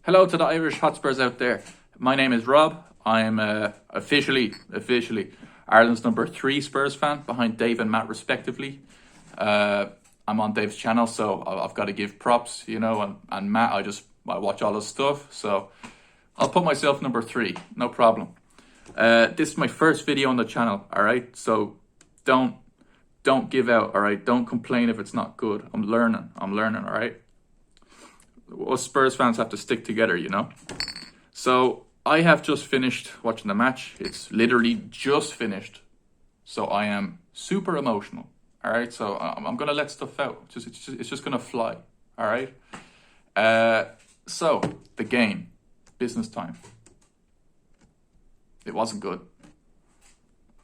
Hello to the Irish Hotspurs out there. My name is Rob. I'm officially Ireland's number 3 Spurs fan, behind Dave and Matt respectively. I'm on Dave's channel, so I've got to give props, and Matt, I watch all his stuff, so I'll put myself number 3, no problem. This is my first video on the channel, all right? So don't give out, all right? Don't complain if it's not good. I'm learning, all right? Us Spurs fans have to stick together, So I have just finished watching the match. It's literally just finished. So I am super emotional. All right. So I'm going to let stuff out. It's just going to fly. All right. So the game, business time. It wasn't good.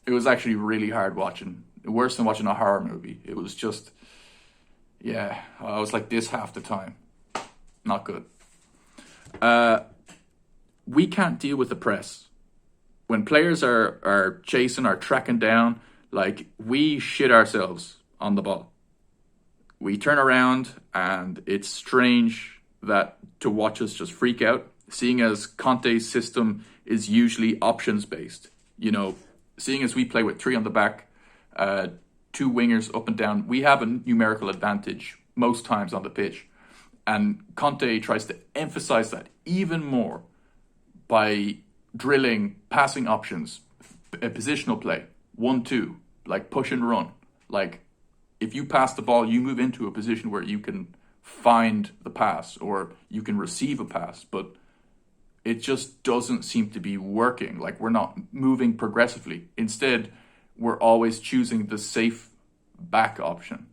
It was actually really hard watching. Worse than watching a horror movie. It was just, I was like this half the time. Not good. We can't deal with the press. When players are chasing or tracking down, like, we shit ourselves on the ball. We turn around and it's strange that to watch us just freak out, seeing as Conte's system is usually options based. Seeing as we play with 3 on the back, 2 wingers up and down, we have a numerical advantage most times on the pitch. And Conte tries to emphasize that even more by drilling passing options, a positional play, 1-2, like push and run. Like, if you pass the ball, you move into a position where you can find the pass or you can receive a pass. But it just doesn't seem to be working. Like, we're not moving progressively. Instead, we're always choosing the safe back option.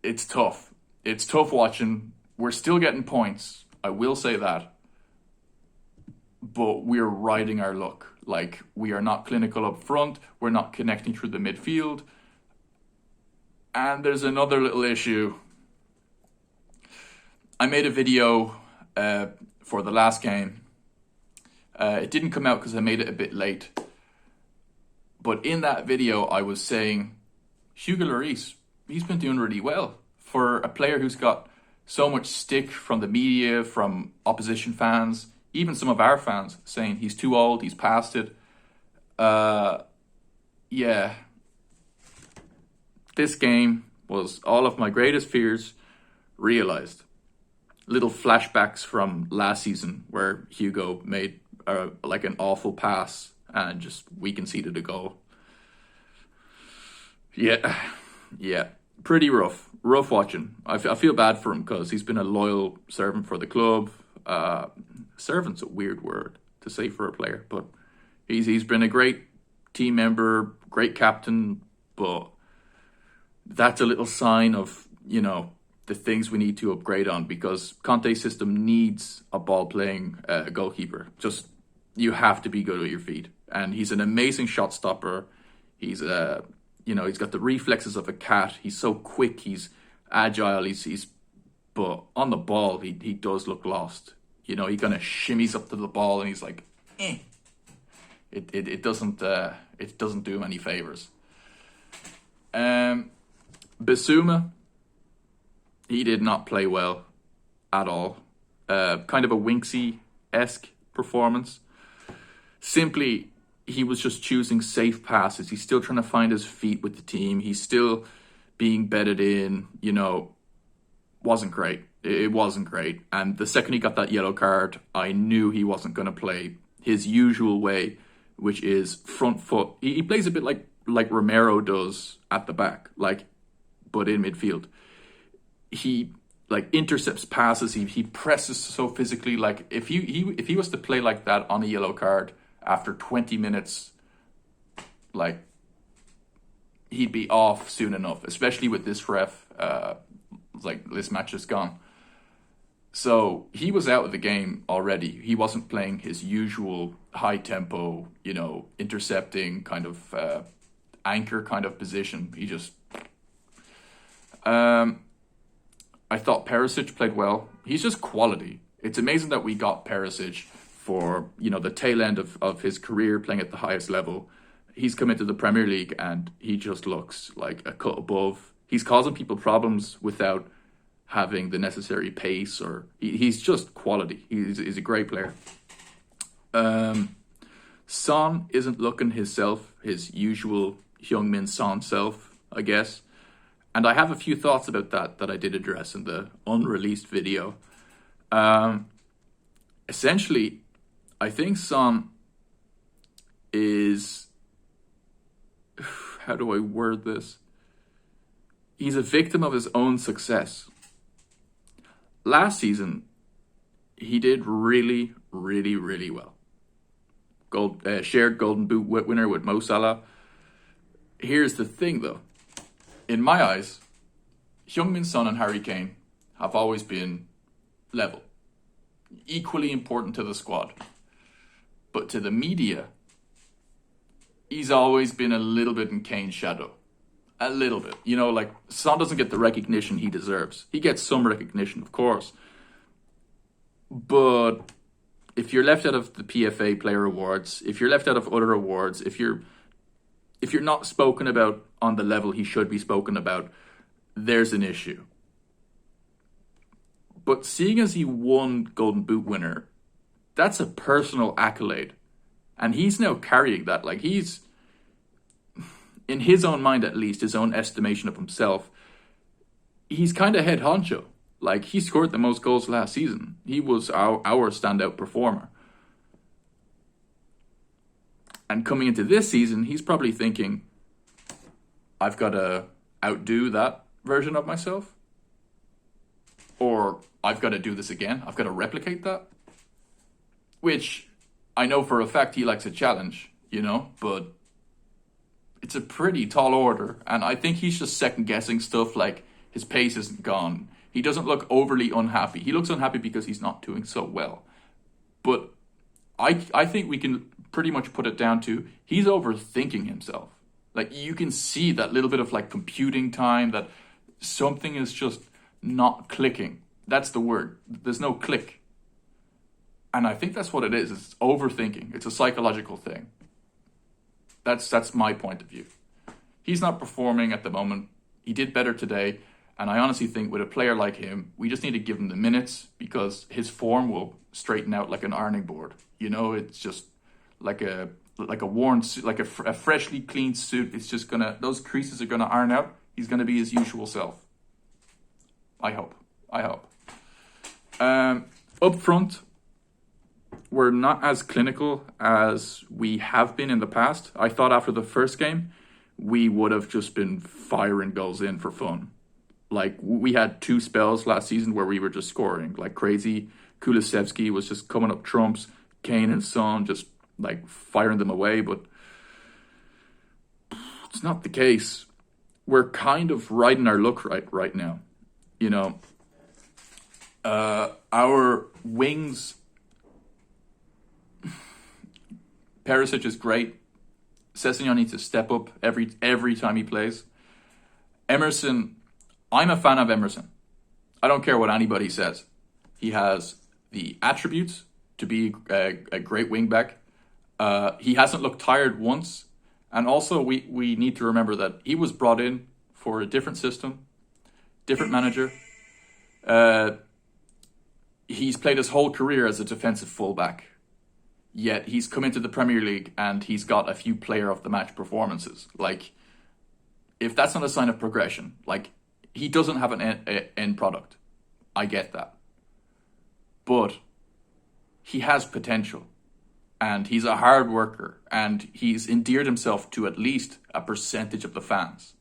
It's tough. It's tough watching. We're still getting points, I will say that. But we're riding our luck. Like, we are not clinical up front. We're not connecting through the midfield. And there's another little issue. I made a video for the last game. It didn't come out because I made it a bit late. But in that video, I was saying, Hugo Lloris, he's been doing really well. For a player who's got so much stick from the media, from opposition fans, even some of our fans saying he's too old, he's past it. This game was all of my greatest fears realized. Little flashbacks from last season where Hugo made like an awful pass and just we conceded a goal. Yeah. Pretty rough watching. I feel bad for him because he's been a loyal servant for the club. Servant's a weird word to say for a player, but he's been a great team member, great captain, but that's a little sign of, the things we need to upgrade on, because Conte's system needs a ball-playing goalkeeper. Just, you have to be good with your feet. And he's an amazing shot stopper. He's he's got the reflexes of a cat. He's so quick. He's agile. But on the ball, he does look lost. He kind of shimmies up to the ball, and he's like, eh. It doesn't do him any favors. Bissouma, he did not play well at all. Kind of a Winksy-esque performance. Simply, he was just choosing safe passes. He's still trying to find his feet with the team. He's still being bedded in, wasn't great. It wasn't great. And the second he got that yellow card, I knew he wasn't going to play his usual way, which is front foot. He plays a bit like Romero does at the back, but in midfield. He intercepts passes. He presses so physically. Like, if he was to play like that on a yellow card after 20 minutes, he'd be off soon enough, especially with this ref. This match is gone. So he was out of the game already. He wasn't playing his usual high tempo, intercepting kind of anchor kind of position. He just... I thought Perisic played well. He's just quality. It's amazing that we got Perisic for, the tail end of his career playing at the highest level. He's come into the Premier League and he just looks like a cut above. He's causing people problems without having the necessary pace, or he's just quality. He's a great player. Son isn't looking his usual Heung-min Son self, I guess. And I have a few thoughts about that I did address in the unreleased video. Essentially, I think Son is... How do I word this? He's a victim of his own success. Last season, he did really, really, really well. Shared Golden Boot winner with Mo Salah. Here's the thing, though. In my eyes, Heung-min Son and Harry Kane have always been level. Equally important to the squad. But to the media, he's always been a little bit in Kane's shadow. A little bit. You know, like, Son doesn't get the recognition he deserves. He gets some recognition, of course. But if you're left out of the PFA Player Awards, if you're left out of other awards, if you're not spoken about on the level he should be spoken about, there's an issue. But seeing as he won Golden Boot winner, that's a personal accolade. And he's now carrying that. Like, he's, in his own mind at least, his own estimation of himself, he's kind of head honcho. Like, he scored the most goals last season. He was our standout performer. And coming into this season, he's probably thinking, I've got to outdo that version of myself. Or I've got to do this again. I've got to replicate that. Which I know for a fact he likes a challenge, you know, but it's a pretty tall order. And I think he's just second guessing stuff, like his pace isn't gone. He doesn't look overly unhappy. He looks unhappy because he's not doing so well. But I think we can pretty much put it down to he's overthinking himself. Like, you can see that little bit of like computing time, that something is just not clicking. That's the word. There's no click. And I think that's what it is. It's overthinking. It's a psychological thing. That's my point of view. He's not performing at the moment. He did better today. And I honestly think with a player like him, we just need to give him the minutes, because his form will straighten out like an ironing board. You know, it's just like a worn suit, like a freshly cleaned suit. It's just those creases are gonna iron out. He's gonna be his usual self. I hope. Up front, we're not as clinical as we have been in the past. I thought after the first game, we would have just been firing goals in for fun. Like, we had 2 spells last season where we were just scoring like crazy. Kulusevski was just coming up trumps. Kane and Son just like firing them away. But it's not the case. We're kind of riding our luck right now. You know, our wings, Perisic is great. Sessegnon needs to step up every time he plays. Emerson, I'm a fan of Emerson. I don't care what anybody says. He has the attributes to be a great wingback. He hasn't looked tired once. And also, we need to remember that he was brought in for a different system, different manager. He's played his whole career as a defensive fullback. Yet he's come into the Premier League and he's got a few player of the match performances. Like, if that's not a sign of progression, like, he doesn't have an end product. I get that. But he has potential. And he's a hard worker. And he's endeared himself to at least a percentage of the fans.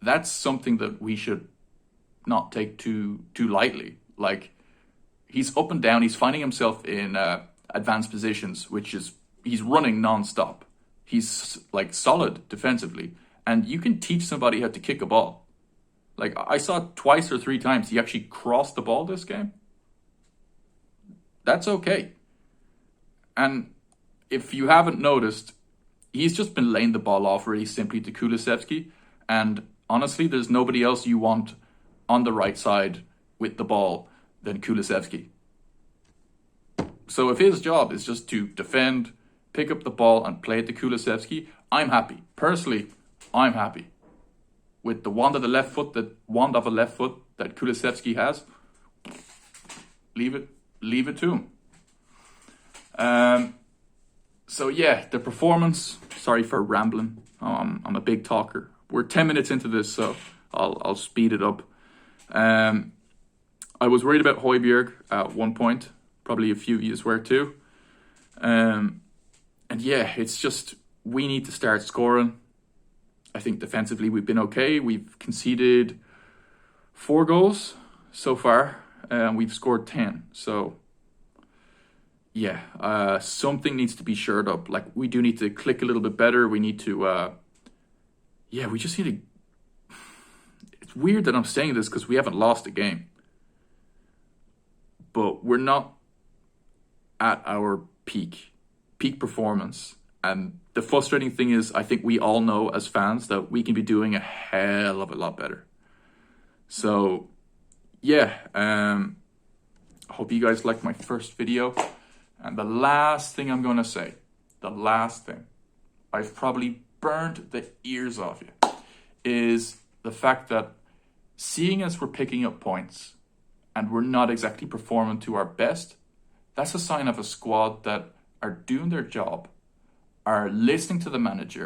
That's something that we should not take too lightly. Like, he's up and down. He's finding himself in advanced positions, which is, he's running non-stop. He's like solid defensively. And you can teach somebody how to kick a ball. Like, I saw 2 or 3 times he actually crossed the ball this game. That's okay. And if you haven't noticed, he's just been laying the ball off really simply to Kulusevski. And honestly, there's nobody else you want on the right side with the ball than Kulusevski. So if his job is just to defend, pick up the ball and play it to Kulusevski, I'm happy. Personally, I'm happy. With the wand of a left foot that Kulusevski has, leave it to him. So yeah, the performance. Sorry for rambling. I'm a big talker. We're 10 minutes into this, so I'll speed it up. I was worried about Højbjerg at one point. Probably a few of you were too. And yeah, it's just we need to start scoring. I think defensively we've been okay. We've conceded 4 goals so far, and we've scored 10. So yeah, something needs to be shored up. Like, we do need to click a little bit better. We need to, we just need to. It's weird that I'm saying this because we haven't lost a game, but we're not at our peak performance. And the frustrating thing is, I think we all know as fans that we can be doing a hell of a lot better. So yeah, I hope you guys liked my first video. And the last thing I'm going to say, I've probably burned the ears off you, is the fact that seeing as we're picking up points and we're not exactly performing to our best, that's a sign of a squad that are doing their job, are listening to the manager,